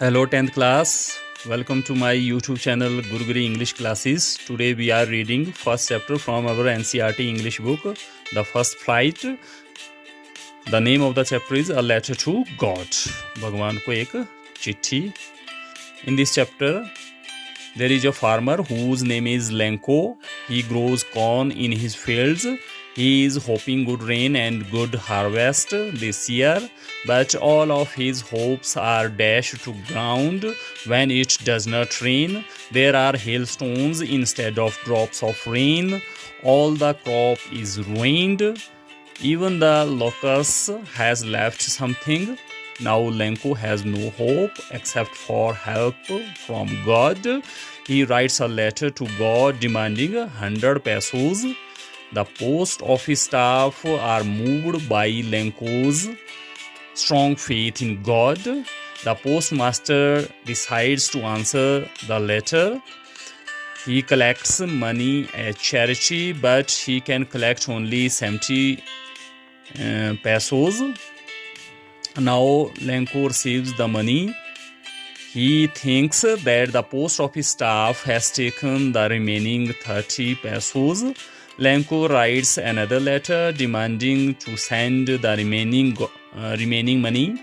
Hello 10th class, welcome to my YouTube channel Guruguri English Classes. Today we are reading first chapter from our NCERT English book, The First Flight. The name of the chapter is A Letter to God. भगवान को एक चिट्ठी. In this chapter, there is a farmer whose name is Lenko. He grows corn in his fields. He is hoping good rain and good harvest this year, but all of his hopes are dashed to ground when it does not rain. There are hailstones instead of drops of rain. All the crop is ruined. Even the locust has left something. Now Lenko has no hope except for help from God. He writes a letter to God demanding 100 pesos. The post office staff are moved by Lenko's strong faith in God. The postmaster decides to answer the letter. He collects money as charity, but he can collect only 70 pesos. Now Lenko receives the money. He thinks that the post office staff has taken the remaining 30 pesos. Lenko writes another letter demanding to send the remaining money.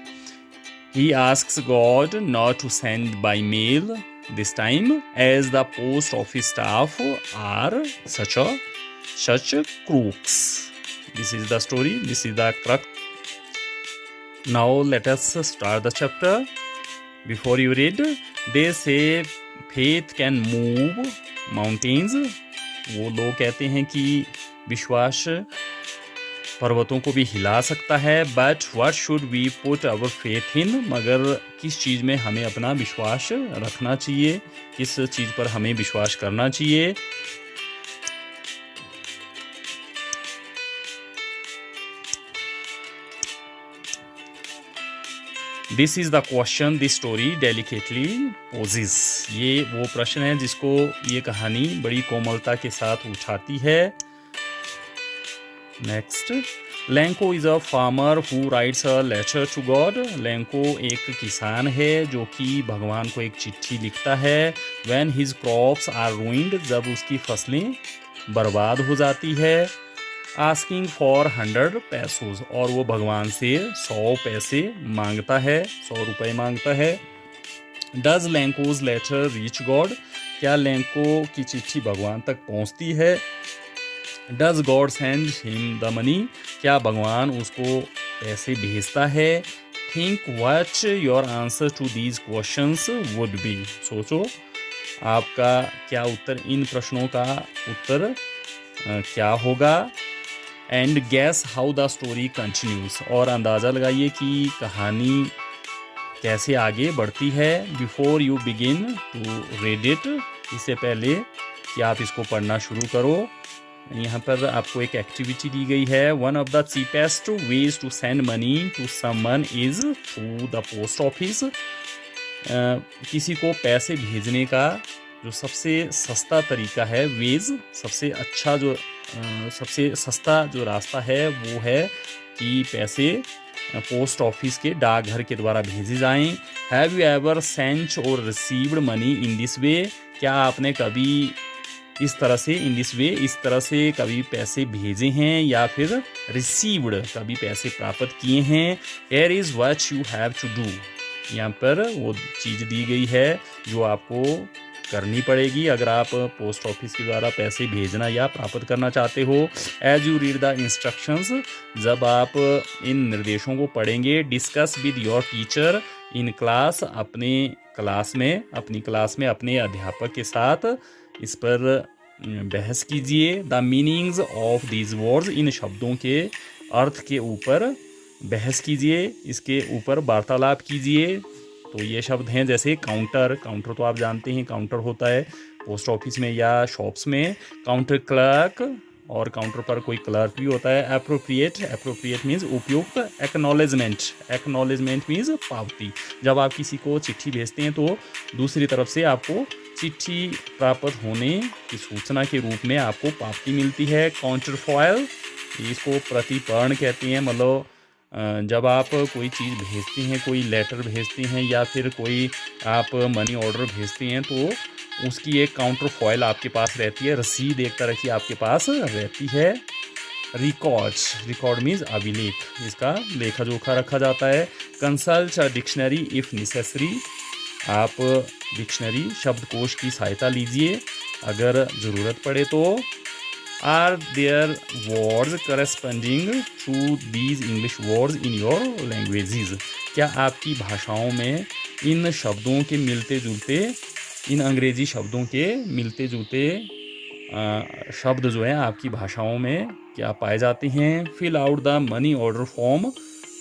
He asks God not to send by mail this time, as the post office staff are such crooks. This is the story. This is the crux. Now let us start the chapter. Before you read, they say faith can move mountains. वो लोग कहते हैं कि विश्वास पर्वतों को भी हिला सकता है. But what should we put our faith in, मगर किस चीज़ में हमें अपना विश्वास रखना चाहिए, किस चीज़ पर हमें विश्वास करना चाहिए. This is the question this story delicately poses. ये वो प्रश्न है जिसको ये कहानी बड़ी कोमलता के साथ उठाती है. Next, Lencho is a farmer who writes a letter to God. Lencho एक किसान है जो कि भगवान को एक चिट्ठी लिखता है. When his crops are ruined, जब उसकी फसलें बर्बाद हो जाती है. आस्किंग फॉर 100 पैसोज, और वो भगवान से 100 पैसे मांगता है, 100 रुपये मांगता है. Does Lencho's letter reach God, क्या लेंको की चिट्ठी भगवान तक पहुंचती है. Does God send him the money, क्या भगवान उसको पैसे भेजता है. Think what your answer to these questions would be. सोचो आपका क्या उत्तर, इन प्रश्नों का उत्तर क्या होगा. And guess how the story continues, और अंदाज़ा लगाइए कि कहानी कैसे आगे बढ़ती है. Before you begin to read it, इससे पहले कि आप इसको पढ़ना शुरू करो, यहाँ पर आपको एक एक्टिविटी दी गई है. One of the cheapest ways to send money to someone is through the post office. किसी को पैसे भेजने का जो सबसे सस्ता तरीका है, वेज सबसे अच्छा जो सबसे सस्ता जो रास्ता है वो है कि पैसे पोस्ट ऑफिस के डाकघर के द्वारा भेजे जाएं. हैव यू एवर सेंट और received money in this way, क्या आपने कभी इस तरह से इन दिस वे इस तरह से कभी पैसे भेजे हैं या फिर रिसीव्ड कभी पैसे प्राप्त किए हैं. Here is what you have to do, यहाँ पर वो चीज़ दी गई है जो आपको करनी पड़ेगी अगर आप पोस्ट ऑफिस के द्वारा पैसे भेजना या प्राप्त करना चाहते हो. As you read the instructions, जब आप इन निर्देशों को पढ़ेंगे. Discuss with your teacher in class, अपनी क्लास में अपने अध्यापक के साथ इस पर बहस कीजिए. The meanings of these words, इन शब्दों के अर्थ के ऊपर बहस कीजिए, इसके ऊपर वार्तालाप कीजिए. तो ये शब्द हैं जैसे काउंटर तो आप जानते हैं काउंटर होता है पोस्ट ऑफिस में या शॉप्स में. काउंटर क्लर्क, और काउंटर पर कोई क्लर्क भी होता है. अप्रोप्रिएट मीन्स उपयुक्त. एक्नॉलेजमेंट मीन्स पावती. जब आप किसी को चिट्ठी भेजते हैं तो दूसरी तरफ से आपको चिट्ठी प्राप्त होने की सूचना के रूप में आपको पावती मिलती है. काउंटर फॉयल, इसको प्रतिपर्ण कहते हैं, मतलब जब आप कोई चीज़ भेजते हैं, कोई लेटर भेजते हैं या फिर कोई आप मनी ऑर्डर भेजते हैं, तो उसकी एक काउंटर फॉइल आपके पास रहती है, रसीद एक तरह की आपके पास रहती है। रिकॉर्ड मीन्स अभिलेख, इसका लेखा जोखा रखा जाता है। Consult a dictionary if necessary, आप डिक्शनरी शब्दकोश की सहायता लीजिए अगर ज़रूरत पड़े तो। Are there words corresponding to these English words in your languages, क्या आपकी भाषाओं में इन शब्दों के मिलते जुलते, इन अंग्रेजी शब्दों के मिलते जुलते शब्द जो हैं आपकी भाषाओं में क्या पाए जाते हैं। Fill out the money order form,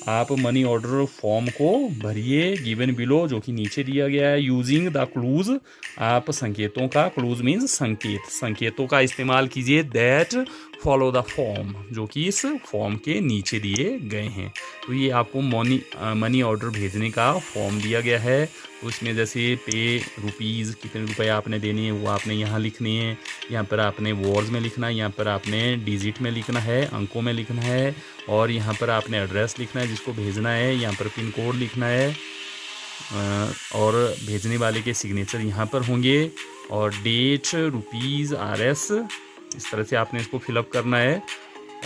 आप मनी ऑर्डर फॉर्म को भरिए गिवन बिलो, जो कि नीचे दिया गया है। यूजिंग द क्लूज, आप संकेतों का, क्लूज मीन्स संकेत, संकेतों का इस्तेमाल कीजिए। दैट फॉलो द फॉर्म, जो कि इस फॉर्म के नीचे दिए गए हैं। तो ये आपको मनी ऑर्डर भेजने का फॉर्म दिया गया है। तो उसमें जैसे पे रुपीज़, कितने रुपए आपने देने हैं वो आपने यहाँ लिखने हैं, यहाँ पर आपने वर्ड्स में लिखना है, यहाँ पर आपने डिजिट में लिखना है, अंकों में लिखना है, और यहाँ पर आपने एड्रेस लिखना है जिसको भेजना है, यहाँ पर पिन कोड लिखना है, और भेजने वाले के सिग्नेचर यहाँ पर होंगे, और डेट, रुपीज़, RS, इस तरह से आपने इसको फिलअप करना है।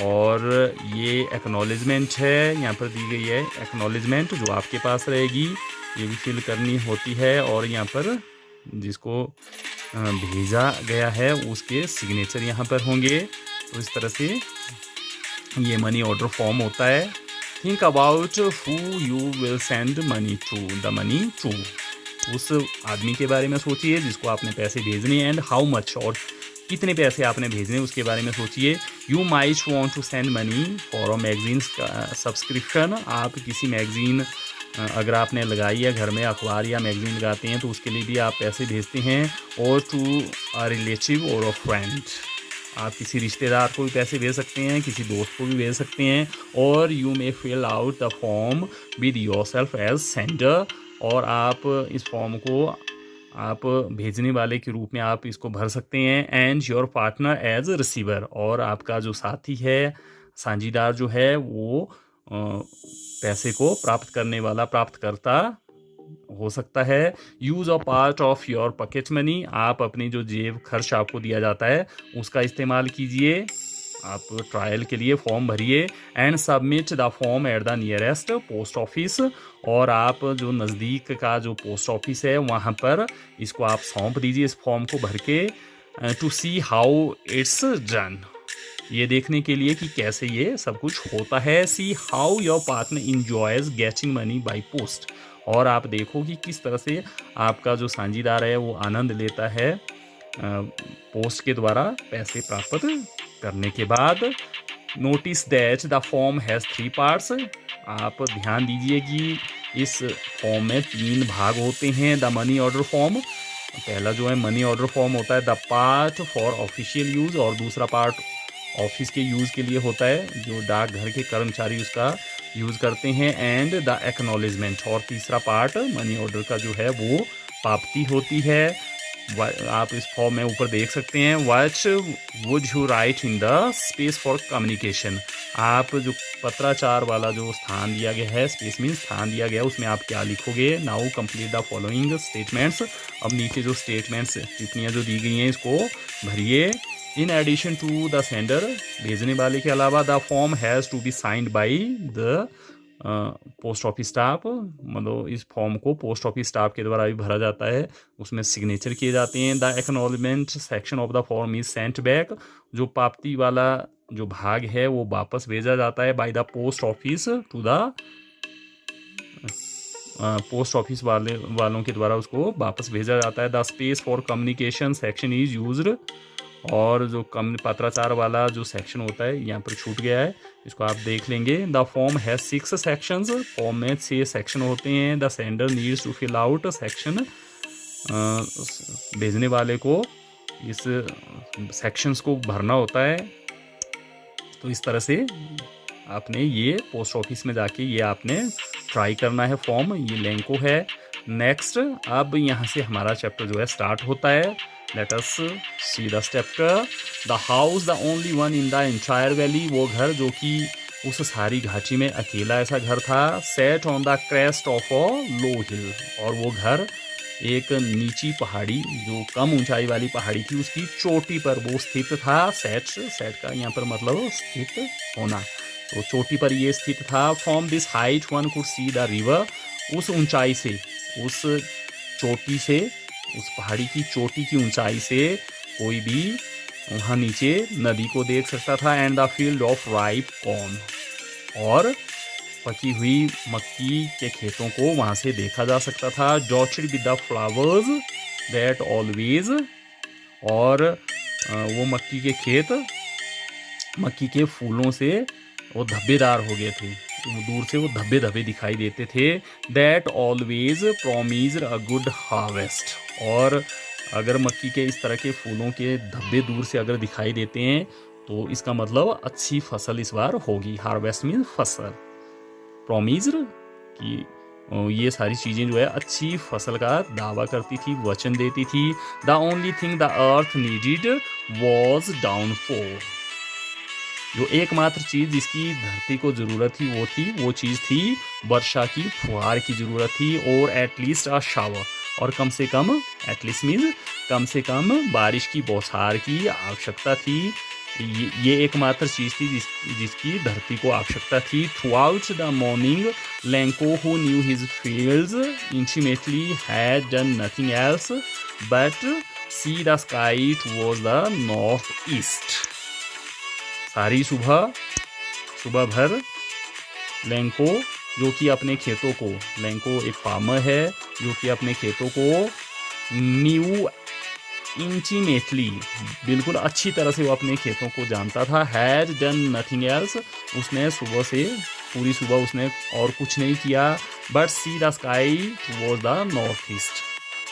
और ये एक्नॉलेजमेंट है, यहाँ पर दी गई है एक्नॉलेजमेंट जो आपके पास रहेगी, ये भी फिल करनी होती है। और यहाँ पर जिसको भेजा गया है उसके सिग्नेचर यहाँ पर होंगे। तो इस तरह से ये मनी ऑर्डर फॉर्म होता है। Think about who you will send money to, the money to, उस आदमी के बारे में सोचिए जिसको आपने पैसे भेजने, एंड हाउ मच, और कितने पैसे आपने भेजने उसके बारे में सोचिए। You might want to send money for a magazine subscription, आप किसी मैगजीन अगर आपने लगाई है घर में, अखबार या मैगजीन लगाते हैं तो उसके लिए भी आप पैसे भेजते हैं। और टू अ रिलेटिव और अ फ्रेंड, आप किसी रिश्तेदार को भी पैसे भेज सकते हैं, किसी दोस्त को भी भेज सकते हैं। और you may fill out the form with yourself as sender, और आप इस फॉर्म को आप भेजने वाले के रूप में आप इसको भर सकते हैं। And your partner as receiver, और आपका जो साथी है, साझीदार जो है, वो पैसे को प्राप्त करने वाला प्राप्तकर्ता हो सकता है। Use a part of your pocket money, आप अपनी जो जेब खर्च आपको दिया जाता है उसका इस्तेमाल कीजिए, आप ट्रायल के लिए फॉर्म भरिए। And submit the form at the nearest post office, और आप जो नज़दीक का जो पोस्ट ऑफिस है वहाँ पर इसको आप सौंप दीजिए इस फॉर्म को भर के। To see how it's done, ये देखने के लिए कि कैसे ये सब कुछ होता है। See how your partner enjoys getting money by post, और आप देखो कि किस तरह से आपका जो साझीदार है वो आनंद लेता है पोस्ट के द्वारा पैसे प्राप्त करने के बाद। Notice that the form has 3 parts, आप ध्यान दीजिए कि इस फॉर्म में 3 भाग होते हैं। द मनी ऑर्डर फॉर्म, पहला जो है मनी ऑर्डर फॉर्म होता है। The part for official use, और दूसरा पार्ट ऑफिस के यूज़ के लिए होता है, जो डाकघर के कर्मचारी उसका यूज़ करते हैं। एंड द एक्नॉलेजमेंट, और तीसरा पार्ट मनी ऑर्डर का जो है वो पावती होती है। आप इस फॉर्म में ऊपर देख सकते हैं। What would you right in the space for communication, आप जो पत्राचार वाला जो स्थान दिया गया है, स्पेस मीन स्थान दिया गया है, उसमें आप क्या लिखोगे। Now complete the following statements, अब नीचे जो स्टेटमेंट्स टिप्पणियाँ जो दी गई हैं इसको भरिए। In addition to the sender, भेजने वाले के अलावा, the form has to be signed by the post office staff, मतलब इस फॉर्म को पोस्ट ऑफिस स्टाफ के द्वारा भी भरा जाता है, उसमें सिग्नेचर किए जाते हैं। The acknowledgement section of the form is sent back, जो पावती वाला जो भाग है वो वापस भेजा जाता है by the post office to the post office वालों के द्वारा उसको वापस भेजा जाता है। The space for communication section is used, और जो कम पत्राचार वाला जो सेक्शन होता है यहाँ पर छूट गया है, इसको आप देख लेंगे। द फॉर्म हैज 6 सेक्शंस, फॉर्म में 6 सेक्शन होते हैं। The sender needs to fill out section, भेजने वाले को इस सेक्शंस को भरना होता है। तो इस तरह से आपने ये पोस्ट ऑफिस में जाके ये आपने ट्राई करना है फॉर्म, ये लैंको है। नेक्स्ट, अब यहाँ से हमारा चैप्टर जो है स्टार्ट होता है। Let us see the chapter. The house, the only one in the entire valley, वो घर जो कि उस सारी घाटी में अकेला ऐसा घर था। Set on the crest of a low hill, और वो घर एक नीची पहाड़ी, जो कम ऊंचाई वाली पहाड़ी थी, उसकी चोटी पर वो स्थित था। सेट सेट का यहाँ पर मतलब स्थित होना, तो चोटी पर ये स्थित था। From this height one could see the river, उस ऊंचाई से, उस चोटी से, उस पहाड़ी की चोटी की ऊंचाई से कोई भी वहाँ नीचे नदी को देख सकता था। And the field of ripe corn, और पकी हुई मक्की के खेतों को वहाँ से देखा जा सकता था। Dotted with the flowers that always, और वो मक्की के खेत मक्की के फूलों से वो धब्बेदार हो गए थे, दूर से वो धब्बे धब्बे दिखाई देते थे। That always promised a good harvest, और अगर मक्की के इस तरह के फूलों के धब्बे दूर से अगर दिखाई देते हैं तो इसका मतलब अच्छी फसल इस बार होगी। हार्वेस्ट मीन्स फसल। प्रोमिस्ड कि ये सारी चीज़ें जो है अच्छी फसल का दावा करती थी, वचन देती थी। The only thing the earth needed was downfall, जो एकमात्र चीज़ जिसकी धरती को ज़रूरत थी वो चीज़ थी वर्षा की फुहार की ज़रूरत थी। और एटलीस्ट अ शावर, और कम से कम, एटलीस्ट मीन्स कम से कम बारिश की बौछार की आवश्यकता थी। ये एकमात्र चीज़ थी जिसकी धरती को आवश्यकता थी। Through out the morning Lanco who knew his fields intimately had done nothing else but see the sky towards the north east. सारी सुबह भर लैंको, जो कि अपने खेतों को, लैंको एक फार्मर है जो कि अपने खेतों को न्यू इंटीमेटली, बिल्कुल अच्छी तरह से वो अपने खेतों को जानता था। हैड डन नथिंग एल्स, उसने सुबह से पूरी सुबह उसने और कुछ नहीं किया। But see the sky towards the north east,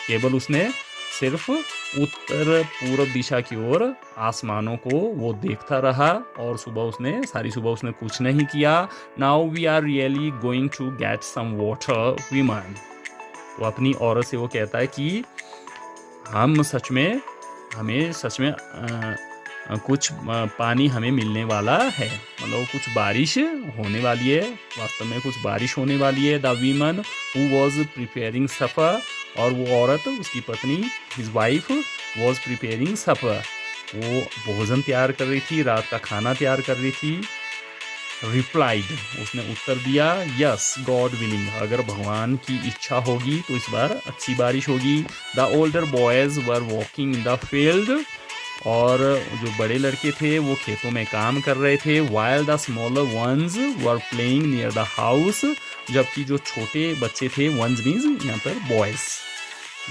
केवल उसने सिर्फ उत्तर पूर्व दिशा की ओर आसमानों को वो देखता रहा, और सारी सुबह उसने कुछ नहीं किया। Now we are really going to get some water women, वो अपनी औरत से वो कहता है कि हमें सच में कुछ पानी हमें मिलने वाला है, मतलब कुछ बारिश होने वाली है, वास्तव में कुछ बारिश होने वाली है। The women who was preparing supper, और वो औरत, उसकी पत्नी, his wife, was preparing supper, वो भोजन तैयार कर रही थी, रात का खाना तैयार कर रही थी। रिप्लाइड, उसने उत्तर दिया, यस गॉड विलिंग, अगर भगवान की इच्छा होगी तो इस बार अच्छी बारिश होगी। The older boys were walking in the field, और जो बड़े लड़के थे वो खेतों में काम कर रहे थे। While the smaller ones were playing near the house, जबकि जो छोटे बच्चे थे, वंस मीन्स यहाँ पर बॉयज,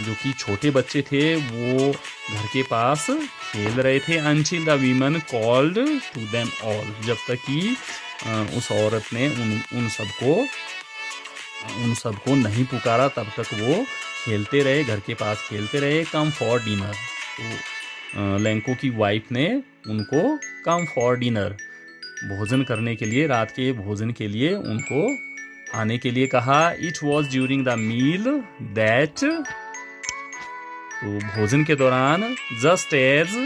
जो कि छोटे बच्चे थे वो घर के पास खेल रहे थे। Until the women called to them all, जब तक कि उस औरत ने उन सबको नहीं पुकारा, तब तक वो खेलते रहे, घर के पास खेलते रहे। कम फॉर डिनर, तो लैंको की वाइफ ने उनको कम फॉर डिनर, भोजन करने के लिए, रात के भोजन के लिए उनको आने के लिए कहा। It was during the meal that, तो भोजन के दौरान, just as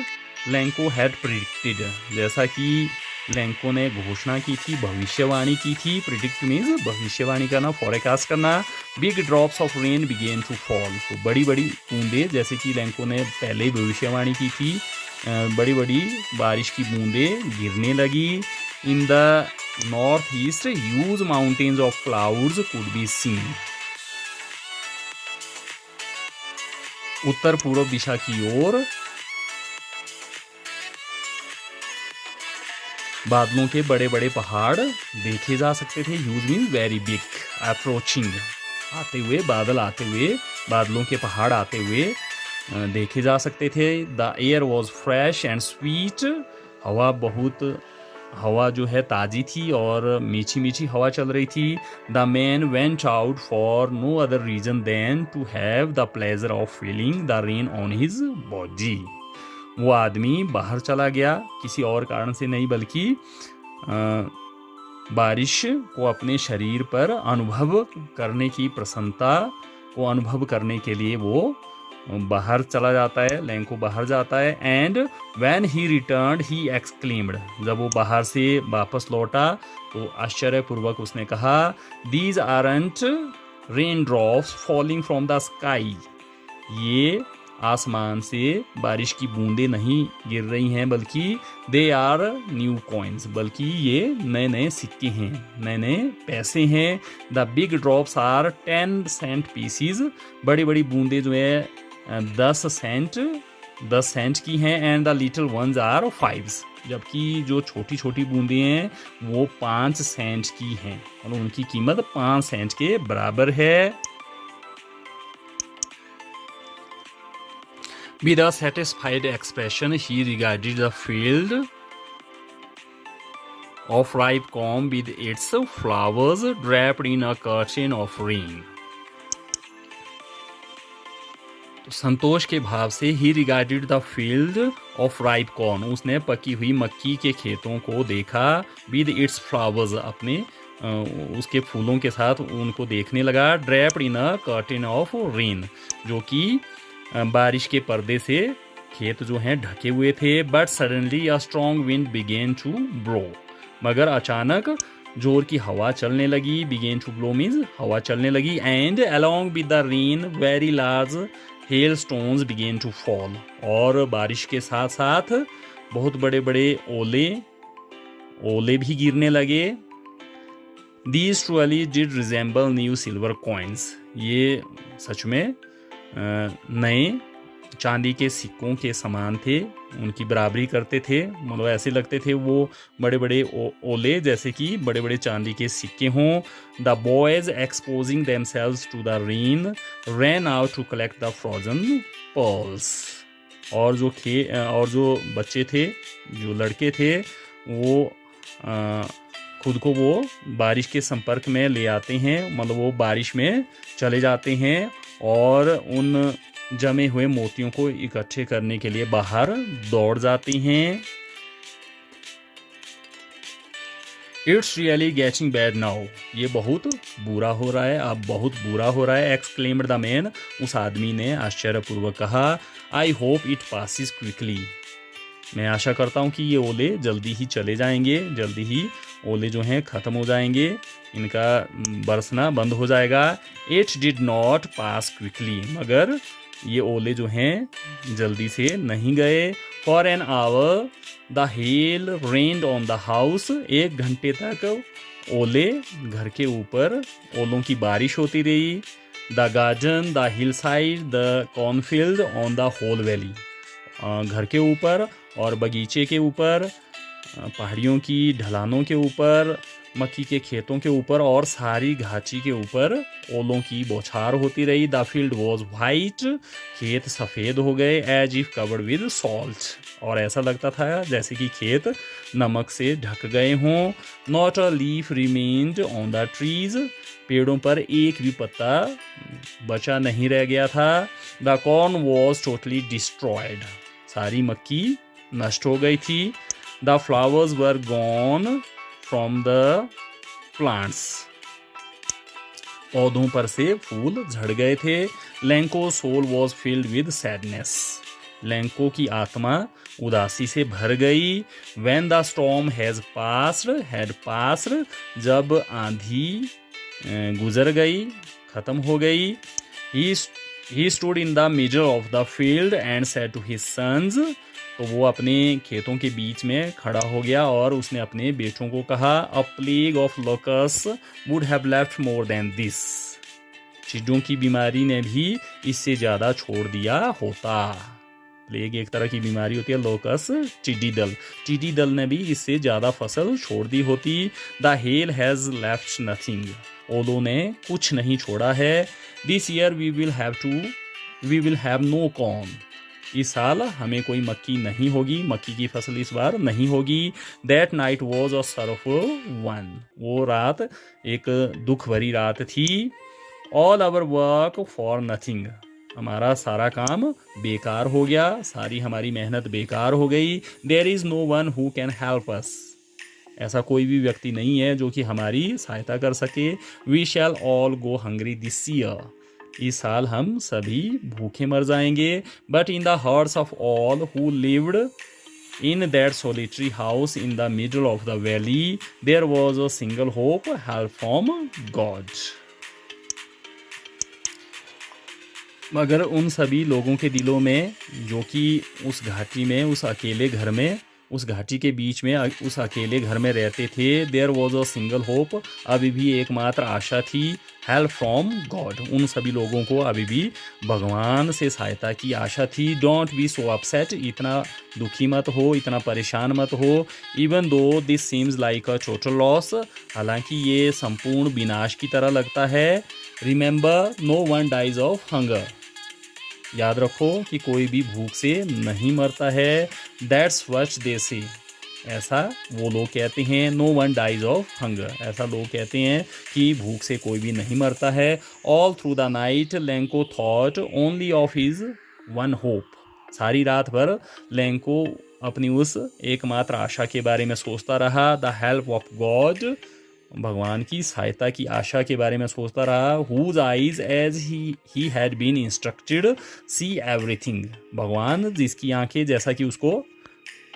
Lencho had predicted, जैसा कि लैंको ने घोषणा की थी, भविष्यवाणी की थी। प्रिडिक्ट मीन्स भविष्यवाणी करना, फॉरकास्ट करना। Big drops of rain began to fall, तो बड़ी बड़ी बूंदें, जैसे कि लैंको ने पहले ही भविष्यवाणी की थी, बड़ी बड़ी बारिश की बूंदें गिरने लगी। In the north east huge mountains of clouds could be seen, उत्तर पूर्व दिशा की ओर बादलों के बड़े बड़े पहाड़ देखे जा सकते थे। Huge means very big. Approaching, आते हुए, बादल आते हुए, बादलों के पहाड़ आते हुए देखे जा सकते थे। The air was fresh and sweet, हवा जो है ताज़ी थी और मीठी मीठी हवा चल रही थी। The man went out for no other reason than to have the pleasure of feeling the rain on his body, वो आदमी बाहर चला गया किसी और कारण से नहीं, बल्कि बारिश को अपने शरीर पर अनुभव करने की प्रसन्नता को अनुभव करने के लिए वो बाहर चला जाता है, लैंको बाहर जाता है। And when he returned he exclaimed, जब वो बाहर से वापस लौटा तो आश्चर्यपूर्वक उसने कहा, these aren't rain drops falling from the sky, ये आसमान से बारिश की बूंदें नहीं गिर रही हैं, बल्कि दे आर न्यू कॉइन्स, बल्कि ये नए नए सिक्के हैं, नए नए पैसे हैं। The big drops are 10 cent pieces, बड़ी बड़ी बूंदें जो है 10 सेंट की हैं। And the little ones are 5, जबकि जो छोटी छोटी बूंदें हैं वो 5 सेंट की हैं, मतलब उनकी कीमत 5 सेंट के बराबर है। With a satisfied expression, he regarded the field of ripe corn with its flowers draped in a curtain of rain. तो संतोष के भाव से ही regarded the field of ripe corn, उसने पकी हुई मक्की के खेतों को देखा। विद इट्स फ्लावर्स, अपने उसके फूलों के साथ उनको देखने लगा। Draped in a curtain of rain, जो कि बारिश के पर्दे से खेत जो हैं ढके हुए थे। But suddenly a strong wind began to blow, मगर अचानक जोर की हवा चलने लगी। बिगेन टू ब्लो मीन्स हवा चलने लगी। And along with the rain very large hailstones began to fall, और बारिश के साथ साथ बहुत बड़े बड़े ओले भी गिरने लगे। These truly did resemble new silver coins, ये सच में नए चांदी के सिक्कों के समान थे, उनकी बराबरी करते थे, मतलब ऐसे लगते थे वो बड़े बड़े ओले जैसे कि बड़े बड़े चांदी के सिक्के हों। The boys exposing themselves to the rain ran out to collect the frozen pearls, और जो बच्चे थे, जो लड़के थे, वो खुद को वो बारिश के संपर्क में ले आते हैं, मतलब वो बारिश में चले जाते हैं और उन जमे हुए मोतियों को इकट्ठे करने के लिए बाहर दौड़ जाती हैं। It's really getting bad now, ये बहुत बुरा हो रहा है, अब बहुत बुरा हो रहा है। एक्सक्लेम्ड द मैन, उस आदमी ने आश्चर्यपूर्वक कहा। I hope it passes quickly, मैं आशा करता हूँ कि ये ओले जल्दी ही चले जाएंगे, जल्दी ही ओले जो हैं ख़त्म हो जाएंगे, इनका बरसना बंद हो जाएगा। It did not pass quickly, मगर ये ओले जो हैं जल्दी से नहीं गए। For an hour the hell rained on the house, 1 घंटे तक ओले घर के ऊपर, ओलों की बारिश होती रही। The garden, the hillside, the cornfield on the whole valley, घर के ऊपर और बगीचे के ऊपर, पहाड़ियों की ढलानों के ऊपर, मक्की के खेतों के ऊपर और सारी घाटी के ऊपर ओलों की बौछार होती रही। द फील्ड वॉज वाइट, खेत सफ़ेद हो गए। As if covered with salt, और ऐसा लगता था जैसे कि खेत नमक से ढक गए हों। Not a leaf remained on the trees, पेड़ों पर एक भी पत्ता बचा नहीं रह गया था। The corn was totally destroyed, सारी मक्की नष्ट हो गई थी। The flowers were gone from the plants, पौधों पर से फूल झड़ गए थे। Lencho soul was filled with sadness, Lencho की आत्मा उदासी से भर गई। When the storm had passed, जब आंधी गुजर गई, खत्म हो गई। He stood in the middle of the field and said to his sons, तो वो अपने खेतों के बीच में खड़ा हो गया और उसने अपने बेटों को कहा। A plague of locusts would have left more than this, चीडों की बीमारी ने भी इससे ज़्यादा छोड़ दिया होता। प्लेग एक तरह की बीमारी होती है, लोकस टिड्डी दल ने भी इससे ज़्यादा फसल छोड़ दी होती। The hail has left nothing, ओलों ने कुछ नहीं छोड़ा है। This year we will have no corn, इस साल हमें कोई मक्की नहीं होगी, मक्की की फसल इस बार नहीं होगी। That night was a sorrowful one, वो रात एक दुख भरी रात थी। All our work for nothing, हमारा सारा काम बेकार हो गया, सारी हमारी मेहनत बेकार हो गई। There is no one who can help us, ऐसा कोई भी व्यक्ति नहीं है जो कि हमारी सहायता कर सके। We shall all go hungry this year, इस साल हम सभी भूखे मर जाएंगे। But in the hearts of all who lived in that solitary house in the middle of the valley, there was a single hope, help from God. मगर उन सभी लोगों के दिलों में जो कि उस घाटी में, उस अकेले घर में, उस घाटी के बीच में, उस अकेले घर में रहते थे, there was a single hope, अभी भी एकमात्र आशा थी, हेल्प फ्रॉम गॉड, उन सभी लोगों को अभी भी भगवान से सहायता की आशा थी। डोंट बी सो अपसेट, इतना दुखी मत हो, इतना परेशान मत हो। Even though this seems like a total loss, हालांकि ये संपूर्ण विनाश की तरह लगता है। Remember no one dies of hunger, याद रखो कि कोई भी भूख से नहीं मरता है। दैट्स व्हाट दे से, ऐसा वो लोग कहते हैं। No one dies of hunger, ऐसा लोग कहते हैं कि भूख से कोई भी नहीं मरता है। All through the night Lanco thought only of his one hope, सारी रात भर लेंको अपनी उस एकमात्र आशा के बारे में सोचता रहा। द हेल्प ऑफ गॉड, भगवान की सहायता की आशा के बारे में सोचता रहा। Whose eyes as he had been instructed see everything, भगवान जिसकी आंखें, जैसा कि उसको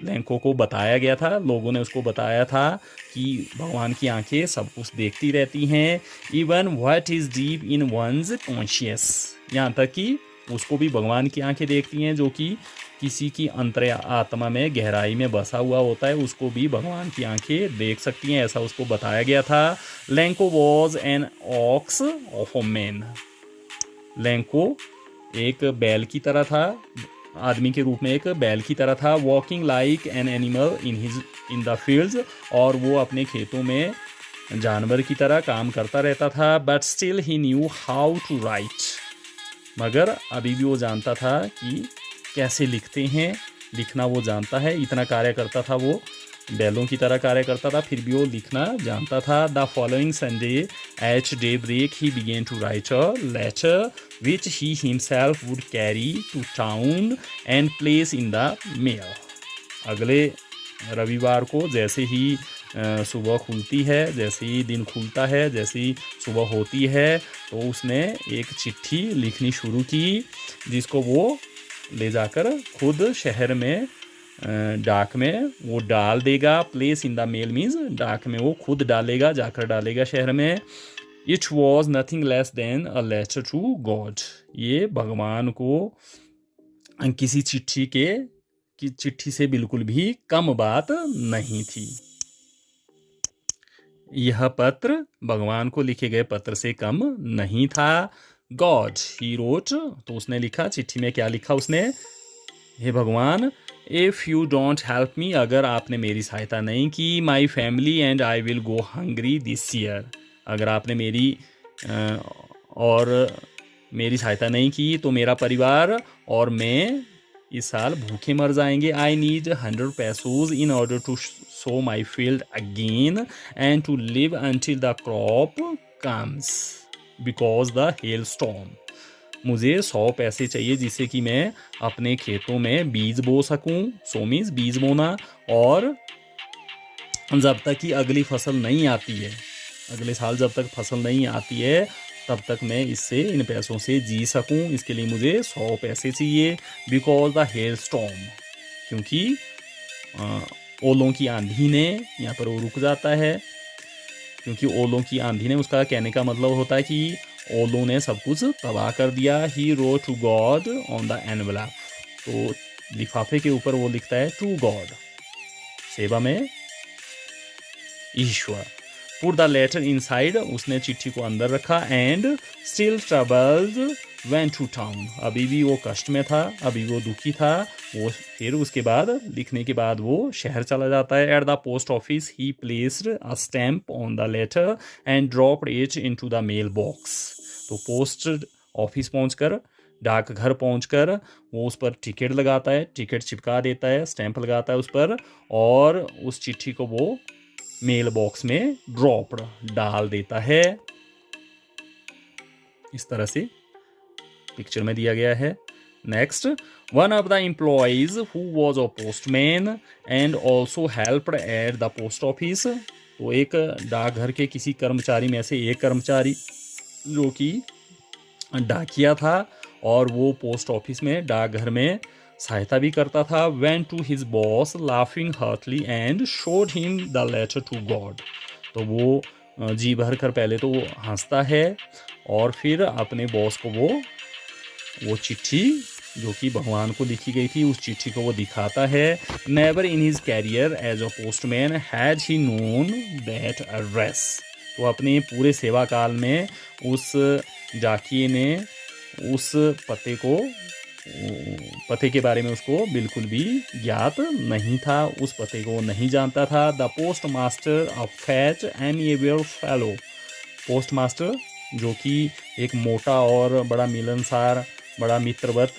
लेंको को बताया गया था, लोगों ने उसको बताया था कि भगवान की आंखें सब कुछ देखती रहती हैं। Even what is deep in one's conscious, यहाँ तक कि उसको भी भगवान की आंखें देखती हैं, जो कि किसी की अंतर आत्मा में गहराई में बसा हुआ होता है, उसको भी भगवान की आंखें देख सकती हैं, ऐसा उसको बताया गया था। Lanco was an ox of a man, Lanco एक बैल की तरह था, आदमी के रूप में एक बैल की तरह था। Walking like an animal in the fields, और वो अपने खेतों में जानवर की तरह काम करता रहता था। But still he knew how to write, मगर अभी भी वो जानता था कि कैसे लिखते हैं, लिखना वो जानता है, इतना कार्य करता था, वो बैलों की तरह कार्य करता था, फिर भी वो लिखना जानता था। The following Sunday at daybreak he began to write a letter which he himself would carry to town and place in the mail. अगले रविवार को जैसे ही सुबह खुलती है, जैसे ही दिन खुलता है, जैसे ही सुबह होती है, तो उसने एक चिट्ठी लिखनी शुरू की, जिसको वो ले जाकर खुद शहर में डाक में वो डाल देगा। Place in the mail means डाक में वो खुद डालेगा, जाकर डालेगा शहर में। It was nothing less than a letter to God, ये भगवान को किसी चिट्ठी से बिल्कुल भी कम बात नहीं थी। यह पत्र भगवान को लिखे गए पत्र से कम नहीं था। गॉड ही रोट, तो उसने लिखा, चिट्ठी में क्या लिखा उसने, हे भगवान, if you don't help me, अगर आपने मेरी सहायता नहीं की, my family and I will go hungry this year, अगर आपने मेरी सहायता नहीं की तो मेरा परिवार और मैं इस साल भूखे मर जाएंगे। I need 100 pesos in order to sow my field again and to live until the crop comes because the hail storm, मुझे 100 पैसे चाहिए जिससे कि मैं अपने खेतों में बीज बो सकूं। सो मीन्स बीज बोना, और जब तक कि अगली फसल नहीं आती है, अगले साल जब तक फसल नहीं आती है, तब तक मैं इससे, इन पैसों से जी सकूं, इसके लिए मुझे 100 पैसे चाहिए। बिकॉज द हेल स्टॉर्म, क्योंकि ओलों की आंधी ने, यहाँ पर वो रुक जाता है, क्योंकि ओलों की आंधी ने, उसका कहने का मतलब होता है कि ओलों ने सब कुछ तबाह कर दिया। He wrote to God on the envelope, तो लिफाफे के ऊपर वो लिखता है टू गॉड, सेवा में ईश्वर। पुट द लेटर इनसाइड, उसने चिट्ठी को अंदर रखा। And still troubled went to town, अभी भी वो कष्ट में था, अभी वो दुखी था। वो फिर उसके बाद, लिखने के बाद वो शहर चला जाता है। At the post office he placed a stamp on the letter and dropped it into the mail box, तो पोस्ट ऑफिस पहुंचकर, डाक घर पहुंचकर वो उस पर टिकट लगाता है, टिकट चिपका देता है, स्टैंप लगाता है उस पर, और उस चिट्ठी को वो मेल बॉक्स में ड्रॉप्ड, डाल देता है। इस तरह से पिक्चर में दिया गया है। Next, one of the employees who was a postman and also helped eight the post office, तो एक डाकघर के किसी कर्मचारी में से एक कर्मचारी, जो कि डाकिया था और वो पोस्ट ऑफिस में, डाकघर में सहायता भी करता था। Went to his boss laughing heartily and showed him the letter to God. तो वो जी भर कर पहले तो वो हंसता है और फिर अपने बॉस को वो चिट्ठी जो कि भगवान को लिखी गई थी उस चिट्ठी को वो दिखाता है। Never in his career as a postman has he known that address. तो अपने पूरे सेवा काल में उस डाकिए ने उस पते के बारे में उसको बिल्कुल भी ज्ञात नहीं था, उस पते को नहीं जानता था। The post master a fat amiable fellow. Post master जो कि एक मोटा और बड़ा मिलनसार, बड़ा मित्रवत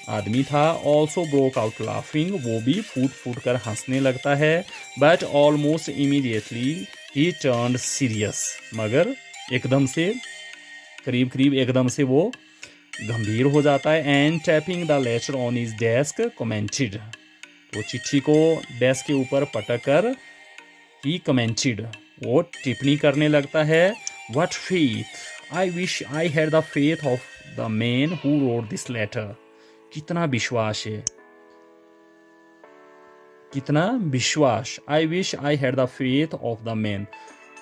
आदमी था। Also broke out laughing. वो भी फूट फूट कर हंसने लगता है। But almost immediately he turned serious. मगर एकदम से, करीब करीब एकदम से वो गंभीर हो जाता है। And tapping the later on his desk commented. तो चिट्ठी को डेस्क के ऊपर पटक कर ही कमेंटेड, वो टिप्पणी करने लगता है। What faith, I wish I had the faith of the man who wrote this letter. कितना विश्वास है, कितना विश्वास। I wish I had the faith of the man.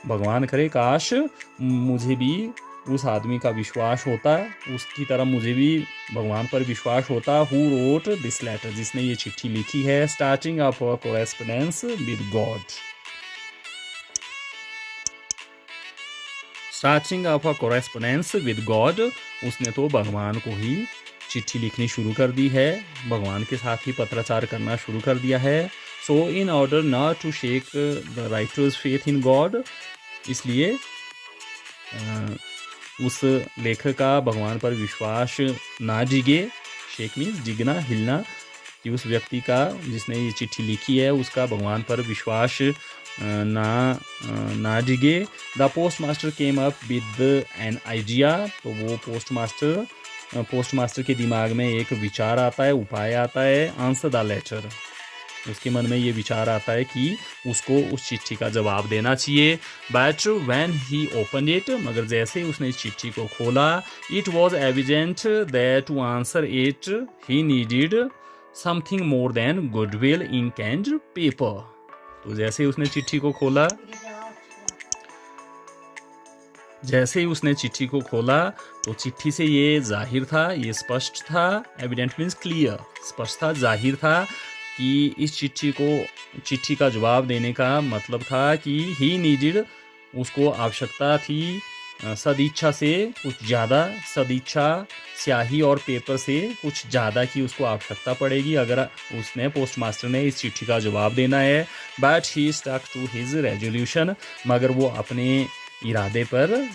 भगवान करे काश मुझे भी उस आदमी का विश्वास होता, उसकी तरह मुझे भी भगवान पर विश्वास होता। हु रोट दिस लेटर, जिसने ये चिट्ठी लिखी है। Starting of a correspondence with God. Starting of a correspondence with God. उसने तो भगवान को ही चिट्ठी लिखनी शुरू कर दी है, भगवान के साथ ही पत्राचार करना शुरू कर दिया है। So in order not to shake the writer's faith in God, इसलिए उस लेखक का भगवान पर विश्वास ना डिगे। शेक मीन्स डिगना, हिलना, कि उस व्यक्ति का जिसने ये चिट्ठी लिखी है उसका भगवान पर विश्वास ना डिगे। The post master came up with an idea. तो वो पोस्ट मास्टर के दिमाग में एक विचार आता है, उपाय आता है। Answer the letter. उसके मन में ये विचार आता है कि उसको उस चिट्ठी का जवाब देना चाहिए। But when he open it, मगर जैसे ही उसने इस चिट्ठी को खोला, it was evident that to answer it he needed something more than goodwill ink and paper. तो जैसे ही उसने चिट्ठी को खोला, तो चिट्ठी से ये जाहिर था, ये स्पष्ट था। एविडेंट मीन्स क्लियर, स्पष्ट था, जाहिर था कि इस चिट्ठी का जवाब देने का मतलब था कि ही नीडेड, उसको आवश्यकता थी सदिच्छा से कुछ ज़्यादा, सदिच्छा स्याही और पेपर से कुछ ज़्यादा की उसको आवश्यकता पड़ेगी अगर उसने, पोस्ट मास्टर ने, इस चिट्ठी का जवाब देना है। But he stuck to his resolution. मगर वो अपने इरादे पर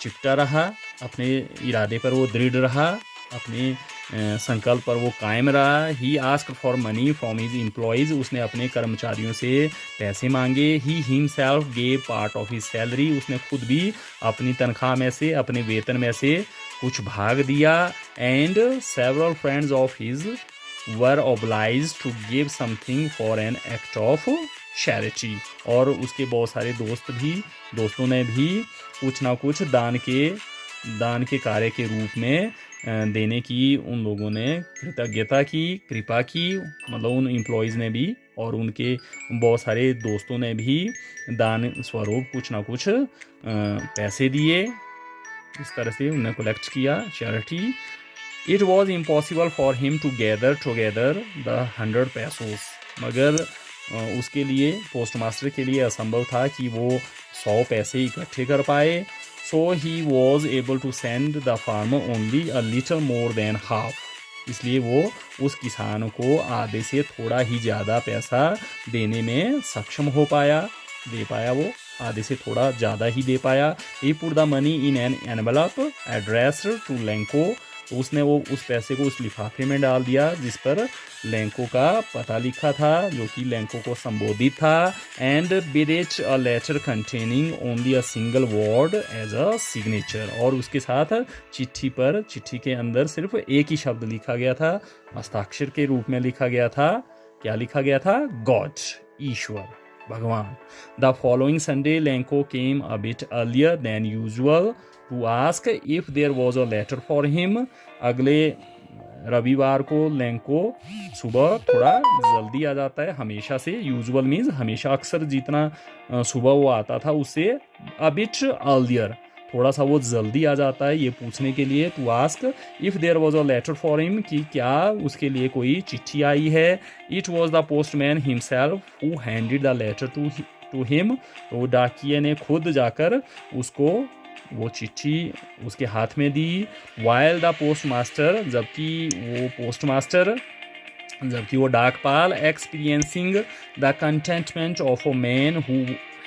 चिपटा रहा, अपने इरादे पर वो दृढ़ रहा, अपने संकल्प पर वो कायम रहा। He asked for money from his employees. उसने अपने कर्मचारियों से पैसे मांगे। He himself gave part of his salary. उसने खुद भी अपनी तनख्वाह में से, अपने वेतन में से कुछ भाग दिया। And several friends of his were obliged to give something for an act of charity. और उसके बहुत सारे दोस्तों ने भी कुछ ना कुछ दान के कार्य के रूप में देने की उन लोगों ने कृतज्ञता की, कृपा की। मतलब उन एम्प्लॉयज़ ने भी और उनके बहुत सारे दोस्तों ने भी दान स्वरूप कुछ ना कुछ पैसे दिए। इस तरह से उन्हें कलेक्ट किया, charity. It was impossible for him to gather together the 100 pesos। मगर उसके लिए, पोस्ट मास्टर के लिए असंभव था कि वो 100 पैसे इकट्ठे कर पाए। So he was able to send the farmer only a little more than half। इसलिए वो उस किसान को आधे से थोड़ा ही ज़्यादा पैसा देने में सक्षम दे पाया। वो आधे से थोड़ा ज़्यादा ही दे पाया। He put the money in an envelope addressed to Lenko। उसने वो उस पैसे को उस लिफाफे में डाल दिया जिस पर लेंको का पता लिखा था, जो कि लेंको को संबोधित था। And with it a letter containing only a single word as a signature. और उसके साथ चिट्ठी के अंदर सिर्फ एक ही शब्द लिखा गया था, हस्ताक्षर के रूप में लिखा गया था। क्या लिखा गया था? गॉड, ईश्वर। भगवान. The following Sunday, Lenko came a bit earlier than usual to ask if there was a letter for him. अगले रविवार को लेंको सुबह थोड़ा जल्दी आ जाता है हमेशा से. यूजुअल मीन्स हमेशा, अक्सर जितना सुबह वो आता था उससे a bit earlier, थोड़ा सा वो जल्दी आ जाता है ये पूछने के लिए. To ask if there was a letter for him, कि क्या उसके लिए कोई चिट्ठी आई है. It was the postman himself who handed the letter to him. तो डाकिये ने खुद जाकर उसको वो चिट्ठी उसके हाथ में दी. वाइल द पोस्ट मास्टर, जबकि वो डाकपाल experiencing the contentment of a man who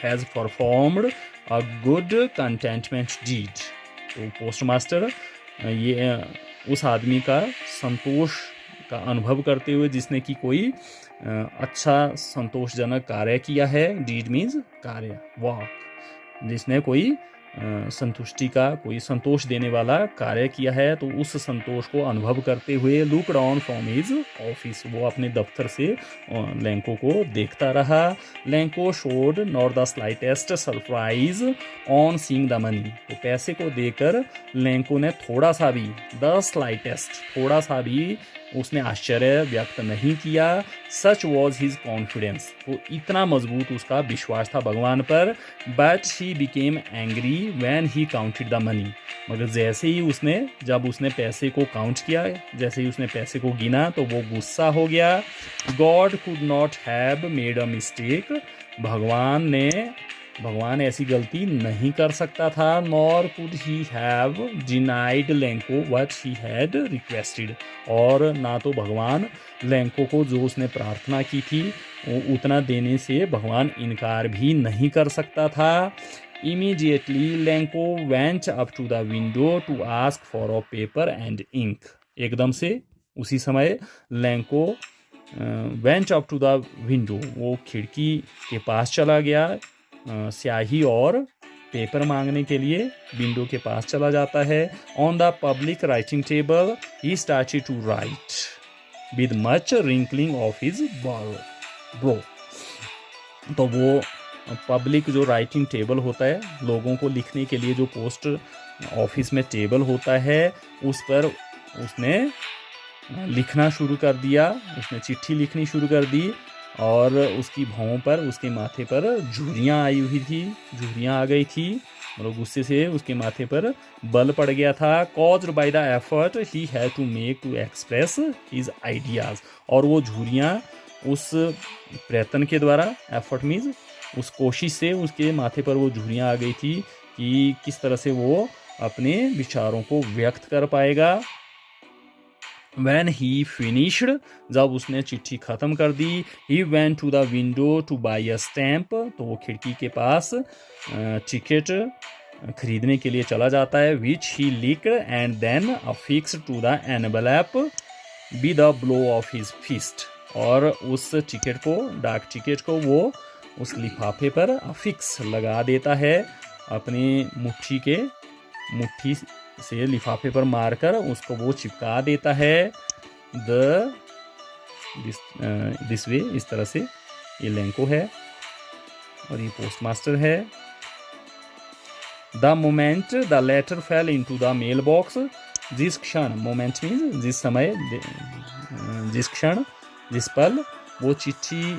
has performed a good contentment deed. तो पोस्ट मास्टर ये उस आदमी का संतोष का अनुभव करते हुए जिसने कि कोई अच्छा संतोषजनक कार्य किया है. डीड मीन्स कार्य, वर्क, जिसने कोई संतुष्टि का, कोई संतोष देने वाला कार्य किया है. तो उस संतोष को अनुभव करते हुए look down from his office, वो अपने दफ्तर से लेंको को देखता रहा. Lanco showed not the slightest surprise on seeing the money. तो पैसे को देखकर लेंको ने थोड़ा सा भी उसने आश्चर्य व्यक्त नहीं किया. सच वॉज हिज कॉन्फिडेंस, तो इतना मजबूत उसका विश्वास था भगवान पर. But he became angry when he counted the money. मगर जब उसने पैसे को काउंट किया, जैसे ही उसने पैसे को गिना, तो वो गुस्सा हो गया. God could not have made a mistake. भगवान ऐसी गलती नहीं कर सकता था. Nor could he have denied Lanco what he had requested. और ना तो भगवान लेंको को जो उसने प्रार्थना की थी उतना देने से भगवान इनकार भी नहीं कर सकता था. Immediately Lencho went up to the window to ask for a paper and ink. एकदम से उसी समय Lencho went up to the window, वो खिड़की के पास चला गया, स्याही और पेपर मांगने के लिए विंडो के पास चला जाता है. On the public writing table he started to write with much wrinkling of his brow. तो वो पब्लिक जो राइटिंग टेबल होता है, लोगों को लिखने के लिए जो पोस्ट ऑफिस में टेबल होता है, उस पर उसने लिखना शुरू कर दिया. उसने चिट्ठी लिखनी शुरू कर दी और उसकी भौं पर, उसके माथे पर झुर्रियाँ आ गई थी. और गुस्से से उसके माथे पर बल पड़ गया था. Caused by the effort he had to make to express his ideas. और वो झुर्रियाँ उस प्रयत्न के द्वारा, एफर्ट मीन्स उस कोशिश से उसके माथे पर वो झुर्रियाँ आ गई थी कि किस तरह से वो अपने विचारों को व्यक्त कर पाएगा. When he finished, जब उसने चिट्ठी खत्म कर दी, he went to the window to buy a stamp. तो वो खिड़की के पास टिकट खरीदने के लिए चला जाता है. which he licked and then affixed to the envelope with a blow of his fist. और उस टिकट को, डाक टिकट को वो उस लिफाफे पर अफिक्स लगा देता है. अपनी मुट्ठी से लिफाफे पर मारकर उसको वो चिपका देता है. दिस वे, इस तरह से. ये लेंको है और ये पोस्ट मास्टर है. The moment the letter fell into the mail box. जिस क्षण, मोमेंट मीन्स जिस समय, जिस क्षण, जिस पल वो चिट्ठी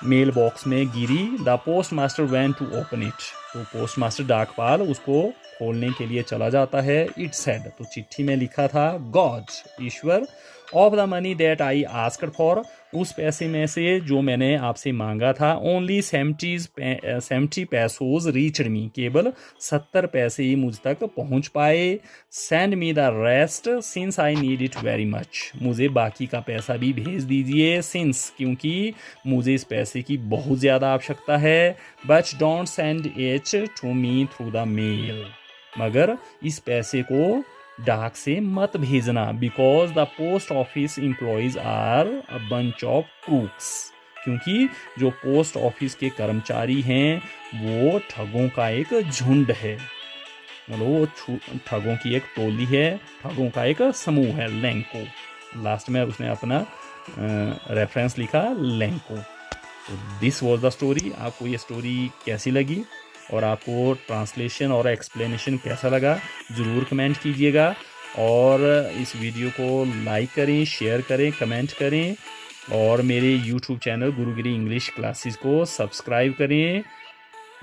मेल बॉक्स में गिरी. The post master went to open it. तो पोस्ट मास्टर, डाकपाल, उसको खोलने के लिए चला जाता है. इट सेड, तो चिट्ठी में लिखा था, God, Ishwar, of the money that I asked for, उस पैसे में से जो मैंने आपसे मांगा था. ओनली 70 पैसोज रीच्ड मी, केवल 70 पैसे ही मुझ तक पहुंच पाए. Send me the rest since I need it very much, मुझे बाकी का पैसा भी भेज दीजिए. सिंस, क्योंकि मुझे इस पैसे की बहुत ज़्यादा आवश्यकता है. But don't send it to me through the mail, मगर इस पैसे को डाक से मत भेजना. Because the post office employees are a bunch of crooks, क्योंकि जो पोस्ट ऑफिस के कर्मचारी हैं वो ठगों का एक झुंड है. मतलब वो ठगों की एक टोली है, ठगों का एक समूह है. लेंको, लास्ट में उसने अपना रेफरेंस लिखा, लेंको. तो दिस वॉज द स्टोरी। आपको ये स्टोरी कैसी लगी और आपको ट्रांसलेशन और एक्सप्लेनेशन कैसा लगा ज़रूर कमेंट कीजिएगा, और इस वीडियो को लाइक करें, शेयर करें, कमेंट करें, और मेरे यूट्यूब चैनल गुरुगिरी इंग्लिश क्लासेस को सब्सक्राइब करें।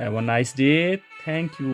Have a nice day. Thank you.